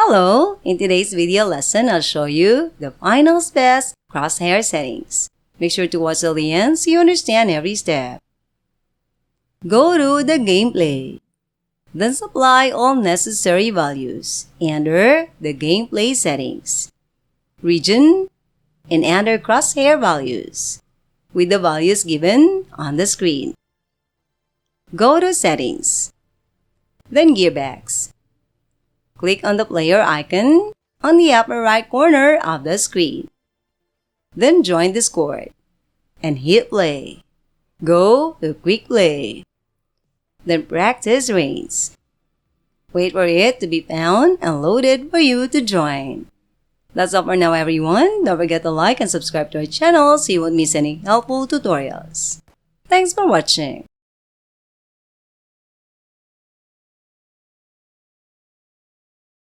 Hello! In today's video lesson, I'll show you the final's best crosshair settings. Make sure to watch till the end so you understand every step. Go to the gameplay. Then supply all necessary values. Enter the gameplay settings, region, and enter crosshair values with the values given on the screen. Go to Settings, then Gearbox. Click on the player icon on the upper right corner of the screen. Then join Discord and hit play. Go to Quick Play. Then practice reigns. Wait for it to be found and loaded for you to join. That's all for now, everyone. Don't forget to like and subscribe to our channel so you won't miss any helpful tutorials. Thanks for watching.